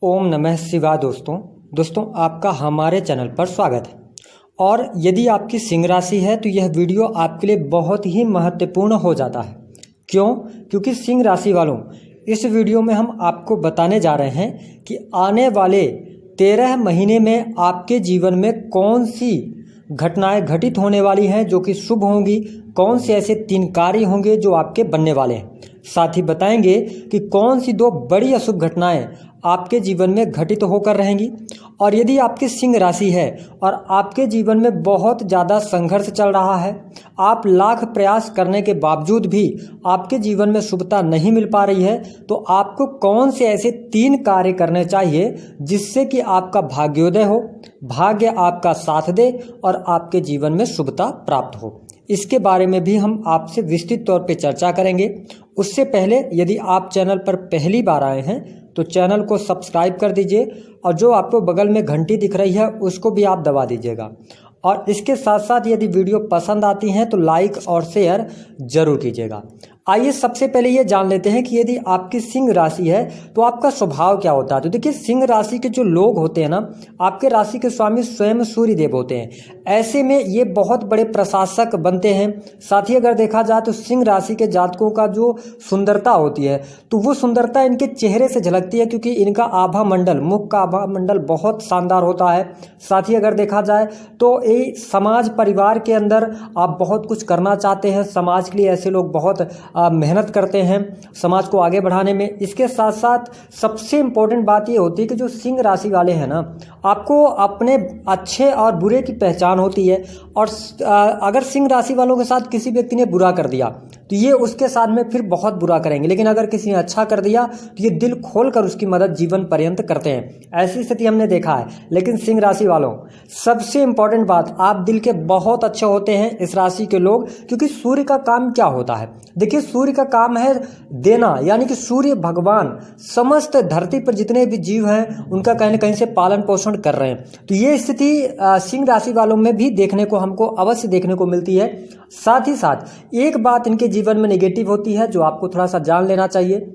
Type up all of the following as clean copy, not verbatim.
ओम नमः शिवाय। दोस्तों आपका हमारे चैनल पर स्वागत है। और यदि आपकी सिंह राशि है तो यह वीडियो आपके लिए बहुत ही महत्वपूर्ण हो जाता है। क्यों? क्योंकि सिंह राशि वालों, इस वीडियो में हम आपको बताने जा रहे हैं कि आने वाले 13 महीने में आपके जीवन में कौन सी घटनाएं घटित होने वाली हैं जो कि शुभ होंगी, कौन से ऐसे 3 कार्य होंगे जो आपके बनने वाले हैं। साथ ही बताएंगे कि कौन सी 2 बड़ी अशुभ घटनाएं आपके जीवन में घटित होकर रहेंगी। और यदि आपकी सिंह राशि है और आपके जीवन में बहुत ज़्यादा संघर्ष चल रहा है, आप लाख प्रयास करने के बावजूद भी आपके जीवन में शुभता नहीं मिल पा रही है, तो आपको कौन से ऐसे 3 कार्य करने चाहिए जिससे कि आपका भाग्योदय हो, भाग्य आपका साथ दे और आपके जीवन में शुभता प्राप्त हो। इसके बारे में भी हम आपसे विस्तृत तौर पे चर्चा करेंगे। उससे पहले यदि आप चैनल पर पहली बार आए हैं तो चैनल को सब्सक्राइब कर दीजिए और जो आपको बगल में घंटी दिख रही है उसको भी आप दबा दीजिएगा। और इसके साथ साथ यदि वीडियो पसंद आती हैं तो लाइक और शेयर जरूर कीजिएगा। आइए सबसे पहले ये जान लेते हैं कि यदि आपकी सिंह राशि है तो आपका स्वभाव क्या होता है। तो देखिए, सिंह राशि के जो लोग होते हैं ना, आपके राशि के स्वामी स्वयं सूर्य देव होते हैं। ऐसे में ये बहुत बड़े प्रशासक बनते हैं। साथ ही अगर देखा जाए तो सिंह राशि के जातकों का जो सुंदरता होती है तो वो सुंदरता इनके चेहरे से झलकती है, क्योंकि इनका आभा मंडल, मुख का आभा मंडल बहुत शानदार होता है। साथ ही अगर देखा जाए तो ये समाज परिवार के अंदर आप बहुत कुछ करना चाहते हैं। समाज के लिए ऐसे लोग बहुत मेहनत करते हैं समाज को आगे बढ़ाने में। इसके साथ साथ सबसे इम्पोर्टेंट बात ये होती है कि जो सिंह राशि वाले हैं ना, आपको अपने अच्छे और बुरे की पहचान होती है। और अगर सिंह राशि वालों के साथ किसी व्यक्ति ने बुरा कर दिया तो ये उसके साथ में फिर बहुत बुरा करेंगे, लेकिन अगर किसी ने अच्छा कर दिया तो ये दिल खोल कर उसकी मदद जीवन पर्यंत करते हैं। ऐसी स्थिति हमने देखा है। लेकिन सिंह राशि वालों, सबसे इंपॉर्टेंट बात, आप दिल के बहुत अच्छे होते हैं इस राशि के लोग, क्योंकि सूर्य का काम क्या होता है। देखिए, सूर्य का काम है देना, यानी कि सूर्य भगवान समस्त धरती पर जितने भी जीव हैं उनका कहीं ना कहीं से पालन पोषण कर रहे हैं। तो ये स्थिति सिंह राशि वालों में भी देखने को हमको अवश्य देखने को मिलती है। साथ ही साथ एक बात इनके जीवन में नेगेटिव होती है जो आपको थोड़ा सा जान लेना चाहिए।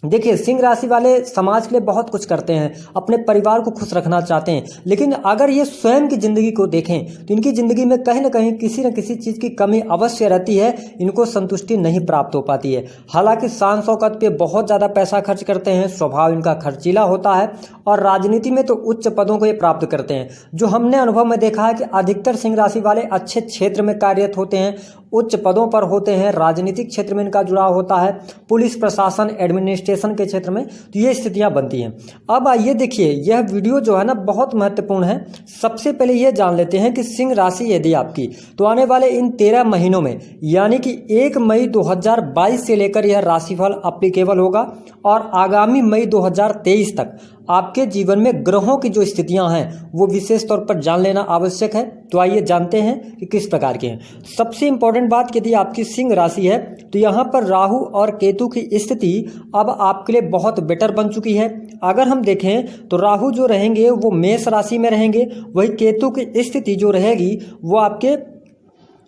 देखिए, सिंह राशि वाले समाज के लिए बहुत कुछ करते हैं, अपने परिवार को खुश रखना चाहते हैं, लेकिन अगर ये स्वयं की जिंदगी को देखें तो इनकी जिंदगी में कहीं ना कहीं किसी न किसी चीज़ की कमी अवश्य रहती है। इनको संतुष्टि नहीं प्राप्त हो पाती है। हालांकि शान शौकत पे बहुत ज़्यादा पैसा खर्च करते हैं, स्वभाव इनका खर्चीला होता है और राजनीति में तो उच्च पदों को ये प्राप्त करते हैं। जो हमने अनुभव में देखा है कि अधिकतर सिंह राशि वाले अच्छे क्षेत्र में कार्यरत होते हैं, उच्च पदों पर होते हैं, राजनीतिक क्षेत्र में इनका जुड़ाव होता है, पुलिस प्रशासन एडमिनिस्ट्रेशन के क्षेत्र में, तो ये स्थितियां बनती हैं। अब आइए देखिए, यह वीडियो जो है ना बहुत महत्वपूर्ण है। सबसे पहले ये जान लेते हैं कि सिंह राशि यदि आपकी, तो आने वाले इन 13 महीनों में, यानी कि 1 मई 2022 से लेकर यह राशिफल एप्लीकेबल होगा और आगामी मई 2023 तक आपके जीवन में ग्रहों की जो स्थितियां हैं वो विशेष तौर पर जान लेना आवश्यक है। तो आइए जानते हैं कि किस प्रकार के हैं। सबसे इंपॉर्टेंट बात, यदि आपकी सिंह राशि है तो यहाँ पर राहु और केतु की स्थिति अब आपके लिए बहुत बेटर बन चुकी है। अगर हम देखें तो राहु जो रहेंगे वो मेष राशि में रहेंगे, वही केतु की स्थिति जो रहेगी वो आपके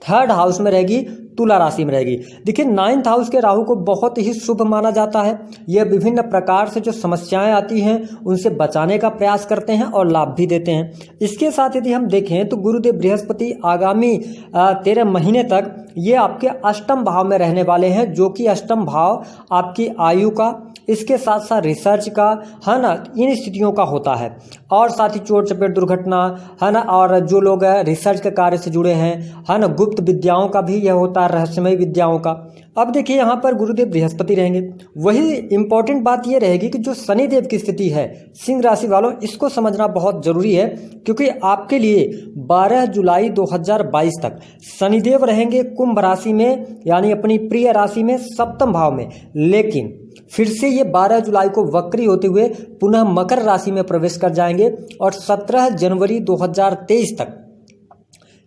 3rd हाउस में रहेगी, तुला राशि में रहेगी। देखिए, 9th हाउस के राहु को बहुत ही शुभ माना जाता है। यह विभिन्न प्रकार से जो समस्याएं आती हैं उनसे बचाने का प्रयास करते हैं और लाभ भी देते हैं। इसके साथ यदि हम देखें तो गुरुदेव बृहस्पति आगामी 13 महीने तक ये आपके अष्टम भाव में रहने वाले हैं, जो कि अष्टम भाव आपकी आयु का, इसके साथ साथ रिसर्च का, है ना, इन स्थितियों का होता है। और साथ ही चोट चपेट दुर्घटना, है ना, और जो लोग रिसर्च के कार्य से जुड़े हैं, है ना, गुप्त विद्याओं का भी यह होता है, रहस्यमय विद्याओं का। अब देखिए, यहाँ पर गुरुदेव बृहस्पति रहेंगे। वही इंपॉर्टेंट बात यह रहेगी कि जो शनिदेव की स्थिति है सिंह राशि वालों, इसको समझना बहुत जरूरी है, क्योंकि आपके लिए 12 जुलाई 2022 तक शनिदेव रहेंगे कुंभ राशि में, यानी अपनी प्रिय राशि में, सप्तम भाव में। लेकिन फिर से ये 12 जुलाई को वक्री होते हुए पुनः मकर राशि में प्रवेश कर जाएंगे और 17 जनवरी 2023 तक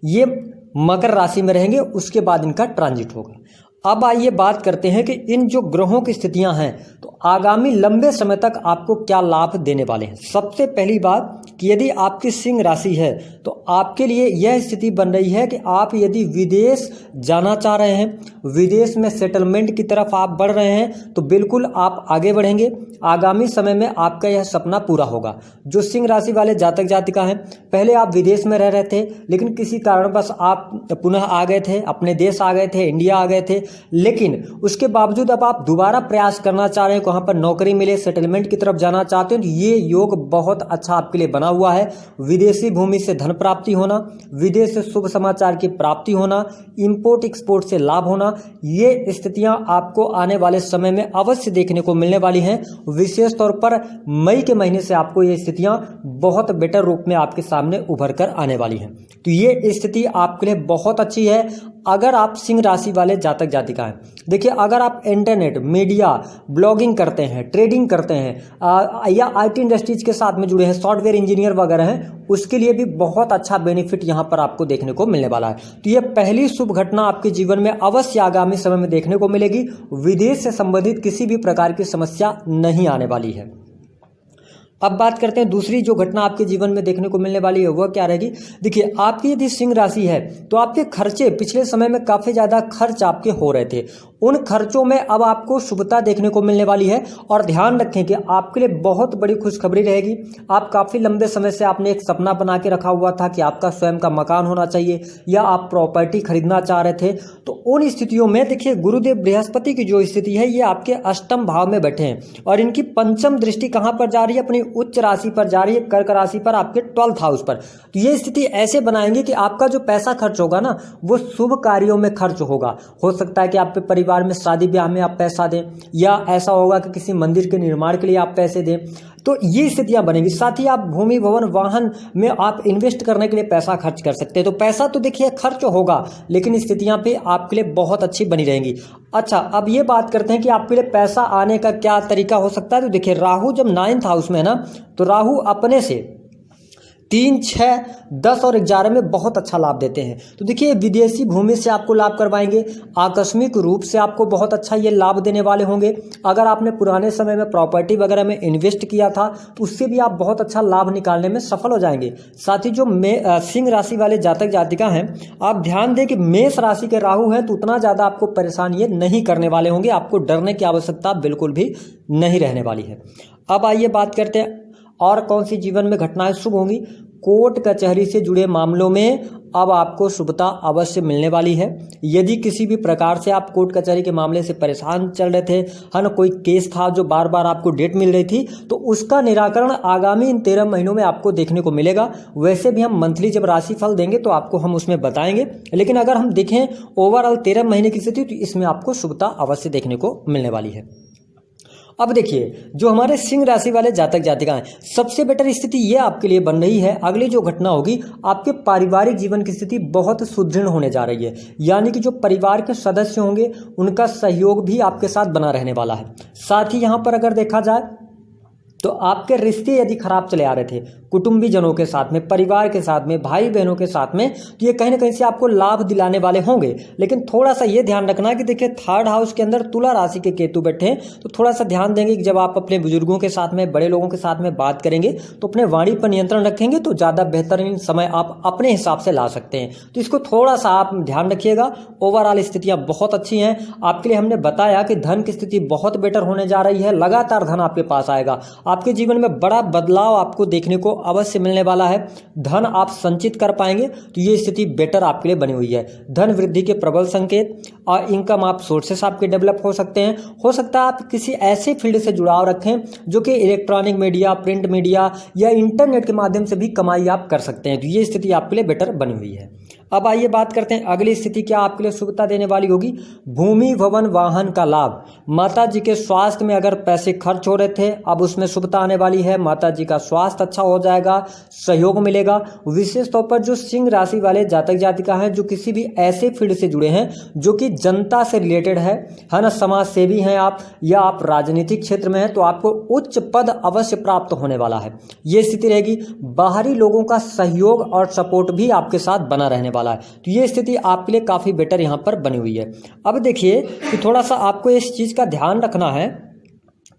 ये मकर राशि में रहेंगे। उसके बाद इनका ट्रांजिट होगा। अब आइए बात करते हैं कि इन जो ग्रहों की स्थितियां हैं तो आगामी लंबे समय तक आपको क्या लाभ देने वाले हैं। सबसे पहली बात कि यदि आपकी सिंह राशि है तो आपके लिए यह स्थिति बन रही है कि आप यदि विदेश जाना चाह रहे हैं, विदेश में सेटलमेंट की तरफ आप बढ़ रहे हैं, तो बिल्कुल आप आगे बढ़ेंगे। आगामी समय में आपका यह सपना पूरा होगा। जो सिंह राशि वाले जातक जातिका हैं, पहले आप विदेश में रह रहे थे, लेकिन किसी कारणवश आप पुनः आ गए थे, अपने देश आ गए थे, इंडिया आ गए थे, लेकिन उसके बावजूद अब आप दोबारा प्रयास करना चाह रहे हैं, वहाँ पर नौकरी मिले, सेटलमेंट की तरफ जाना चाहते हैं, तो ये योग बहुत अच्छा आपके लिए बना हुआ है। विदेशी भूमि से धन प्राप्ति होना, विदेश से शुभ समाचार की प्राप्ति होना, इंपोर्ट एक्सपोर्ट से लाभ होना, ये स्थितियां आपको आने वाले समय में अवश्य देखने को मिलने वाली हैं। विशेष तौर पर मई के महीने से आपको ये स्थितियां बहुत बेटर रूप में आपके सामने उभर कर आने वाली हैं। तो ये स्थिति आपके लिए बहुत अच्छी है अगर आप सिंह राशि वाले जातक जातिका हैं। देखिए, अगर आप इंटरनेट, मीडिया, ब्लॉगिंग करते हैं, ट्रेडिंग करते हैं या आईटी इंडस्ट्रीज के साथ में जुड़े हैं, सॉफ्टवेयर इंजीनियर वगैरह हैं, उसके लिए भी बहुत अच्छा बेनिफिट यहाँ पर आपको देखने को मिलने वाला है। तो ये पहली शुभ घटना आपके जीवन में अवश्य आगामी समय में देखने को मिलेगी। विदेश से संबंधित किसी भी प्रकार की समस्या नहीं आने वाली है। अब बात करते हैं दूसरी जो घटना आपके जीवन में देखने को मिलने वाली है, वह क्या रहेगी। देखिए, आपकी यदि सिंह राशि है तो आपके खर्चे पिछले समय में काफ़ी ज़्यादा खर्च आपके हो रहे थे, उन खर्चों में अब आपको शुभता देखने को मिलने वाली है। और ध्यान रखें कि आपके लिए बहुत बड़ी खुशखबरी रहेगी। आप काफ़ी लंबे समय से आपने एक सपना बना के रखा हुआ था कि आपका स्वयं का मकान होना चाहिए या आप प्रॉपर्टी खरीदना चाह रहे थे, तो उन स्थितियों में देखिए गुरुदेव बृहस्पति की जो स्थिति है, ये आपके अष्टम भाव में बैठे हैं और इनकी पंचम दृष्टि कहाँ पर जा रही है, अपनी उच्च राशि पर जा रही है, कर्क राशि पर, आपके 12th हाउस पर। तो ये स्थिति ऐसे बनाएंगे कि आपका जो पैसा खर्च होगा ना, वो शुभ कार्यों में खर्च होगा। हो सकता है कि आपके परिवार में शादी ब्याह में आप पैसा दें, या ऐसा होगा कि किसी मंदिर के निर्माण के लिए आप पैसे दें, तो ये स्थितियां बनेगी। साथ ही आप भूमि, भवन, वाहन में आप इन्वेस्ट करने के लिए पैसा खर्च कर सकते हैं। तो पैसा तो देखिए खर्च होगा, लेकिन स्थितियां पे आपके लिए बहुत अच्छी बनी रहेंगी। अच्छा, अब ये बात करते हैं कि आपके लिए पैसा आने का क्या तरीका हो सकता है। तो देखिए, राहु जब 9th हाउस में है ना, तो राहु अपने से 3, 6, 10 और 11 में बहुत अच्छा लाभ देते हैं। तो देखिए, विदेशी भूमि से आपको लाभ करवाएंगे, आकस्मिक रूप से आपको बहुत अच्छा ये लाभ देने वाले होंगे। अगर आपने पुराने समय में प्रॉपर्टी वगैरह में इन्वेस्ट किया था, तो उससे भी आप बहुत अच्छा लाभ निकालने में सफल हो जाएंगे। साथ ही जो सिंह राशि वाले जातक जातिका हैं, आप ध्यान दें कि मेष राशि के राहु हैं, तो उतना ज़्यादा आपको परेशान ये नहीं करने वाले होंगे। आपको डरने की आवश्यकता बिल्कुल भी नहीं रहने वाली है। अब आइए बात करते हैं और कौन सी जीवन में घटनाएं शुभ होंगी। कोर्ट कचहरी से जुड़े मामलों में अब आपको शुभता अवश्य मिलने वाली है। यदि किसी भी प्रकार से आप कोर्ट कचहरी के मामले से परेशान चल रहे थे, है ना, कोई केस था जो बार बार आपको डेट मिल रही थी, तो उसका निराकरण आगामी इन 13 महीनों में आपको देखने को मिलेगा। वैसे भी हम मंथली जब राशिफल देंगे तो आपको हम उसमें बताएंगे, लेकिन अगर हम देखें ओवरऑल 13 महीने की स्थिति, तो इसमें आपको शुभता अवश्य देखने को मिलने वाली है। अब देखिए, जो हमारे सिंह राशि वाले जातक जातिका हैं, सबसे बेटर स्थिति ये आपके लिए बन रही है। अगली जो घटना होगी, आपके पारिवारिक जीवन की स्थिति बहुत सुदृढ़ होने जा रही है। यानी कि जो परिवार के सदस्य होंगे, उनका सहयोग भी आपके साथ बना रहने वाला है। साथ ही यहाँ पर अगर देखा जाए तो आपके रिश्ते यदि खराब चले आ रहे थे कुटुंबी जनों के साथ में, परिवार के साथ में, भाई बहनों के साथ में, तो ये कहीं ना कहीं से आपको लाभ दिलाने वाले होंगे। लेकिन थोड़ा सा ये ध्यान रखना कि देखिए, 3rd हाउस के अंदर तुला राशि के केतु बैठे हैं, तो थोड़ा सा ध्यान देंगे कि जब आप अपने बुजुर्गों के साथ में, बड़े लोगों के साथ में बात करेंगे, तो अपने वाणी पर नियंत्रण रखेंगे, तो ज़्यादा बेहतरीन समय आप अपने हिसाब से ला सकते हैं। तो इसको थोड़ा सा आप ध्यान रखिएगा। ओवरऑल स्थितियाँ बहुत अच्छी हैं आपके लिए। हमने बताया कि धन की स्थिति बहुत बेटर होने जा रही है, लगातार धन आपके पास आएगा। आपके जीवन में बड़ा बदलाव आपको देखने को अवश्य मिलने वाला है। धन आप संचित कर पाएंगे, तो ये स्थिति बेटर आपके लिए बनी हुई है। धन वृद्धि के प्रबल संकेत और इनकम आप सोर्सेस आपके डेवलप हो सकते हैं। हो सकता है आप किसी ऐसे फील्ड से जुड़ाव रखें जो कि इलेक्ट्रॉनिक मीडिया, प्रिंट मीडिया या इंटरनेट के माध्यम से भी कमाई आप कर सकते हैं। तो ये स्थिति आपके लिए बेटर बनी हुई है। अब आइए बात करते हैं अगली स्थिति क्या आपके लिए शुभता देने वाली होगी। भूमि, भवन, वाहन का लाभ। माता जी के स्वास्थ्य में अगर पैसे खर्च हो रहे थे, अब उसमें शुभता आने वाली है। माता जी का स्वास्थ्य अच्छा हो जाएगा, सहयोग मिलेगा। विशेष तौर पर जो सिंह राशि वाले जातक जातिका हैं, जो किसी भी ऐसे फील्ड से जुड़े हैं जो कि जनता से रिलेटेड है ना, समाज सेवी हैं आप, या आप राजनीतिक क्षेत्र में हैं, तो आपको उच्च पद अवश्य प्राप्त होने वाला है। ये स्थिति रहेगी। बाहरी लोगों का सहयोग और सपोर्ट भी आपके साथ बना रहने वाला है। तो ये स्थिति आपके लिए काफी बेटर यहां पर बनी हुई है। अब देखिए कि थोड़ा सा आपको इस चीज का ध्यान रखना है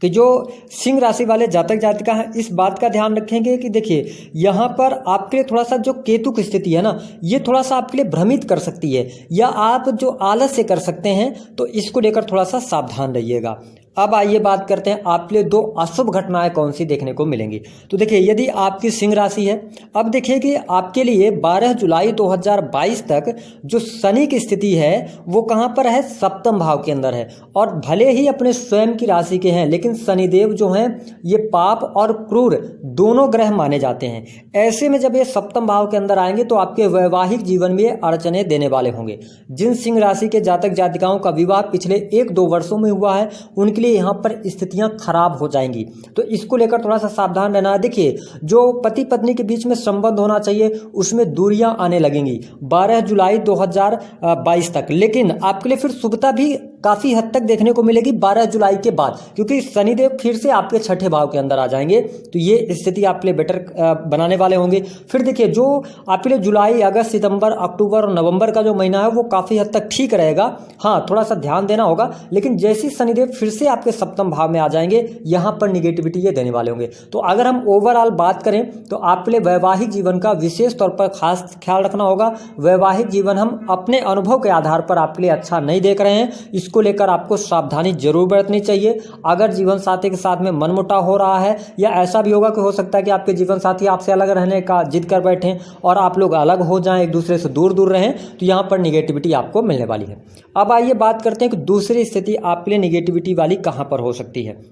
कि जो सिंह राशि वाले जातक जातिका हैं इस बात का ध्यान रखेंगे कि देखिए यहाँ पर आपके लिए थोड़ा सा जो केतु की स्थिति है ना, ये थोड़ा सा आपके लिए भ्रमित कर सकती है, या आप जो आलस्य कर सकते हैं, तो इसको लेकर थोड़ा सा सावधान रहिएगा। अब आइए बात करते हैं आपके लिए दो अशुभ घटनाएं कौन सी देखने को मिलेंगी। तो देखिए यदि आपकी सिंह राशि है, अब देखिए कि आपके लिए 12 जुलाई 2022 तक जो शनि की स्थिति है वो कहाँ पर है, सप्तम भाव के अंदर है। और भले ही अपने स्वयं की राशि के हैं, लेकिन शनिदेव जो हैं ये पाप और क्रूर दोनों ग्रह माने जाते हैं। ऐसे में जब ये सप्तम भाव के अंदर आएंगे तो आपके वैवाहिक जीवन में अड़चने देने वाले होंगे। जिन सिंह राशि के जातक जातिकाओं का विवाह पिछले 1-2 वर्षों में हुआ है उनके यहाँ पर स्थितियां खराब हो जाएंगी, तो इसको लेकर थोड़ा सा सावधान रहना है। देखिए जो पति पत्नी के बीच में संबंध होना चाहिए उसमें दूरियां आने लगेंगी 12 जुलाई 2022 तक, लेकिन आपके लिए फिर शुभता भी काफी हद तक देखने को मिलेगी 12 जुलाई के बाद, क्योंकि शनिदेव फिर से आपके छठे भाव के अंदर आ जाएंगे, तो ये स्थिति आपके लिए बेटर बनाने वाले होंगे। फिर देखिए जो आपके लिए जुलाई, अगस्त, सितंबर, अक्टूबर और नवंबर का जो महीना है वो काफी हद तक ठीक रहेगा। हाँ, थोड़ा सा ध्यान देना होगा, लेकिन जैसे शनिदेव फिर से आपके सप्तम भाव में आ जाएंगे यहाँ पर निगेटिविटी ये देने वाले होंगे। तो अगर हम ओवरऑल बात करें तो आपके लिए वैवाहिक जीवन का विशेष तौर पर खास ख्याल रखना होगा। वैवाहिक जीवन हम अपने अनुभव के आधार पर आपके लिए अच्छा नहीं देख रहे हैं, इसको लेकर आपको सावधानी जरूर बरतनी चाहिए। अगर जीवन साथी के साथ में मनमुटाव हो रहा है, या ऐसा भी होगा कि हो सकता है कि आपके जीवन साथी आपसे अलग रहने का जिद कर बैठे और आप लोग अलग हो जाएं, एक दूसरे से दूर दूर रहें, तो यहाँ पर निगेटिविटी आपको मिलने वाली है। अब आइए बात करते हैं कि दूसरी स्थिति आपके लिए निगेटिविटी वाली कहाँ पर हो सकती है।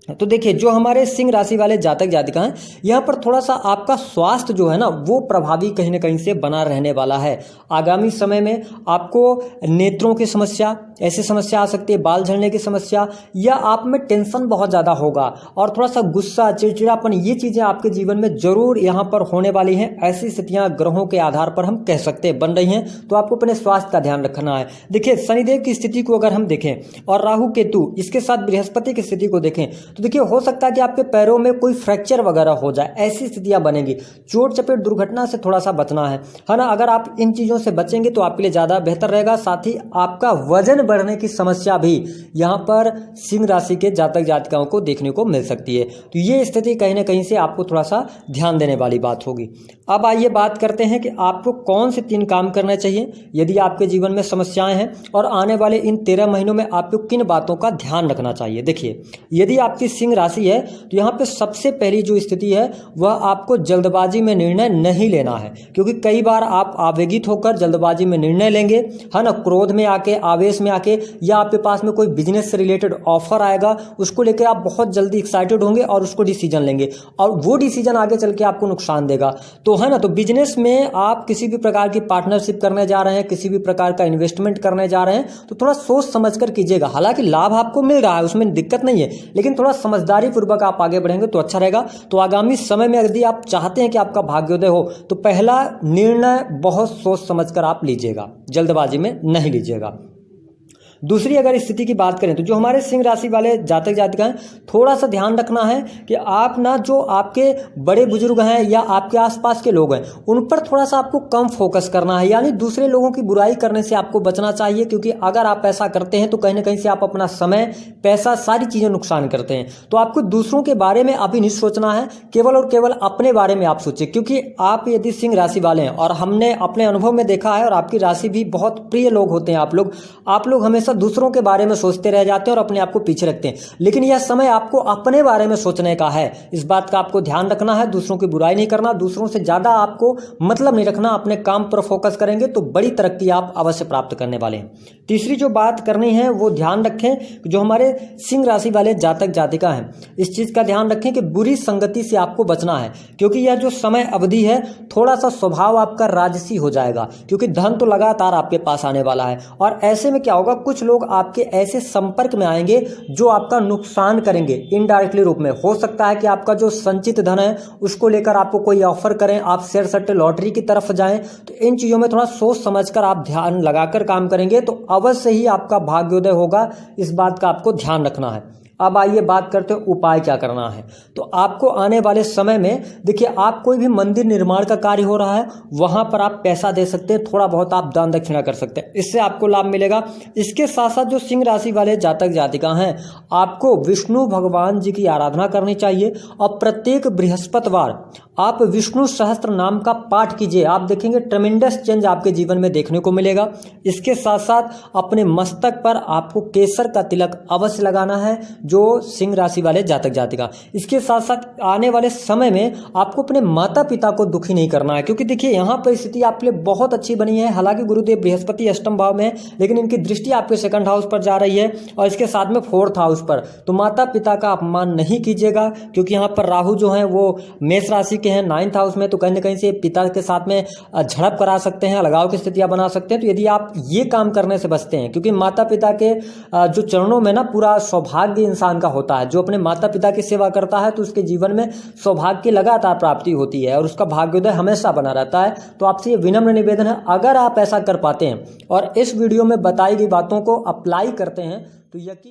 तो देखिए जो हमारे सिंह राशि वाले जातक जातिका हैं यहाँ पर थोड़ा सा आपका स्वास्थ्य जो है ना वो प्रभावी कहीं ना कहीं से बना रहने वाला है। आगामी समय में आपको नेत्रों की समस्या, ऐसी समस्या आ सकती है, बाल झड़ने की समस्या, या आप में टेंशन बहुत ज़्यादा होगा और थोड़ा सा गुस्सा, चिड़चिड़ापन, ये चीज़ें आपके जीवन में जरूर यहाँ पर होने वाली हैं। ऐसी स्थितियाँ ग्रहों के आधार पर हम कह सकते हैं बन रही हैं, तो आपको अपने स्वास्थ्य का ध्यान रखना है। देखिए शनिदेव की स्थिति को अगर हम देखें और राहु केतु इसके साथ बृहस्पति की स्थिति को देखें तो देखिए हो सकता है कि आपके पैरों में कोई फ्रैक्चर वगैरह हो जाए, ऐसी स्थितियां बनेंगी। चोट चपेट दुर्घटना से थोड़ा सा बचना है ना। अगर आप इन चीज़ों से बचेंगे तो आपके लिए ज़्यादा बेहतर रहेगा। साथ ही आपका वजन बढ़ने की समस्या भी यहाँ पर सिंह राशि के जातक जातिकाओं को देखने को मिल सकती है, तो ये स्थिति कहीं ना कहीं से आपको थोड़ा सा ध्यान देने वाली बात होगी। अब आइए बात करते हैं कि आपको कौन से 3 काम करने चाहिए यदि आपके जीवन में समस्याएं हैं, और आने वाले इन 13 महीनों में आपको किन बातों का ध्यान रखना चाहिए। देखिए यदि आपकी सिंह राशि है तो यहाँ पे सबसे पहली जो स्थिति है वह आपको जल्दबाजी में निर्णय नहीं लेना है, क्योंकि कई बार आप आवेगित होकर जल्दबाजी में निर्णय लेंगे, है ना, क्रोध में आके, आवेश में आके, या आपके पास में कोई बिजनेस से रिलेटेड ऑफर आएगा, उसको लेकर आप बहुत जल्दी एक्साइटेड होंगे और उसको डिसीजन लेंगे, और वो डिसीजन आगे चल के आपको नुकसान देगा। तो है ना, तो बिजनेस में आप किसी भी प्रकार की पार्टनरशिप करने जा रहे हैं, किसी भी प्रकार का इन्वेस्टमेंट करने जा रहे हैं, तो थोड़ा सोच समझ कर कीजिएगा। हालांकि लाभ आपको मिल रहा है, उसमें दिक्कत नहीं है, लेकिन थोड़ा समझदारी पूर्वक आप आगे बढ़ेंगे तो अच्छा रहेगा। तो आगामी समय में यदि आप चाहते हैं कि आपका भाग्योदय हो तो पहला निर्णय बहुत सोच समझकर आप लीजिएगा, जल्दबाजी में नहीं लीजिएगा। दूसरी अगर स्थिति की बात करें तो जो हमारे सिंह राशि वाले जातक जातिका हैं, थोड़ा सा ध्यान रखना है कि आप ना जो आपके बड़े बुजुर्ग हैं या आपके आसपास के लोग हैं उन पर थोड़ा सा आपको कम फोकस करना है, यानी दूसरे लोगों की बुराई करने से आपको बचना चाहिए, क्योंकि अगर आप ऐसा करते हैं तो कहीं ना कहीं से आप अपना समय, पैसा, सारी चीज़ें नुकसान करते हैं। तो आपको दूसरों के बारे में अभी नहीं सोचना है, केवल और केवल अपने बारे में आप सोचिए, क्योंकि आप यदि सिंह राशि वाले हैं और हमने अपने अनुभव में देखा है और आपकी राशि भी बहुत प्रिय लोग होते हैं आप लोग हमेशा दूसरों के बारे में सोचते रह जाते हैं और अपने आप को पीछे रखते हैं, लेकिन यह समय आपको अपने बारे में सोचने का है। इस बात का आपको ध्यान रखना है, दूसरों की बुराई नहीं करना, दूसरों से ज्यादा आपको मतलब नहीं रखना, अपने काम पर फोकस करेंगे तो बड़ी तरक्की आप अवश्य प्राप्त करने वाले हैं। तीसरी जो बात करनी है वो ध्यान रखें कि जो हमारे सिंह राशि वाले जातक जातिका हैं इस चीज का ध्यान रखें कि बुरी संगति से आपको बचना है, क्योंकि यह जो समय अवधि है थोड़ा सा स्वभाव आपका राजसी हो जाएगा, क्योंकि धन तो लगातार आपके पास आने वाला है, और ऐसे में क्या होगा, कुछ लोग आपके ऐसे संपर्क में आएंगे जो आपका नुकसान करेंगे इनडायरेक्टली रूप में। हो सकता है कि आपका जो संचित धन है उसको लेकर आपको कोई ऑफर करें, आप शेयर सट्टे लॉटरी की तरफ जाएं, तो इन चीजों में थोड़ा सोच समझकर आप ध्यान लगाकर काम करेंगे तो अवश्य ही आपका भाग्योदय होगा। इस बात का आपको ध्यान रखना है। अब आइए बात करते हैं उपाय क्या करना है। तो आपको आने वाले समय में देखिए, आप कोई भी मंदिर निर्माण का कार्य हो रहा है वहां पर आप पैसा दे सकते हैं, थोड़ा बहुत आप दान दक्षिणा कर सकते हैं, इससे आपको लाभ मिलेगा। इसके साथ साथ जो सिंह राशि वाले जातक जातिका हैं, आपको विष्णु भगवान जी की आराधना करनी चाहिए और प्रत्येक बृहस्पतिवार आप विष्णु सहस्त्र नाम का पाठ कीजिए। आप देखेंगे ट्रेमेंडस चेंज आपके जीवन में देखने को मिलेगा। इसके साथ साथ अपने मस्तक पर आपको केसर का तिलक अवश्य लगाना है, जो सिंह राशि वाले जातक जातिका। इसके साथ साथ आने वाले समय में आपको अपने माता पिता को दुखी नहीं करना है, क्योंकि देखिए यहाँ पर स्थिति आपके लिए बहुत अच्छी बनी है। हालांकि गुरुदेव बृहस्पति अष्टम भाव में है, लेकिन इनकी दृष्टि आपके सेकंड हाउस पर जा रही है और इसके साथ में फोर्थ हाउस पर। तो माता पिता का अपमान नहीं कीजिएगा, क्योंकि यहाँ पर राहु जो है वो मेष राशि के हैं 9th हाउस में, तो कहीं ना कहीं से पिता के साथ में झड़प करा सकते हैं, अलगाव की स्थितियां बना सकते हैं। तो यदि आप ये काम करने से बचते हैं, क्योंकि माता पिता के जो चरणों में ना पूरा सौभाग्य इंसान का होता है, जो अपने माता पिता की सेवा करता है तो उसके जीवन में सौभाग्य की लगातार प्राप्ति होती है और उसका भाग्योदय हमेशा बना रहता है। तो आपसे ये विनम्र निवेदन है, अगर आप ऐसा कर पाते हैं और इस वीडियो में बताई गई बातों को अप्लाई करते हैं तो यकीन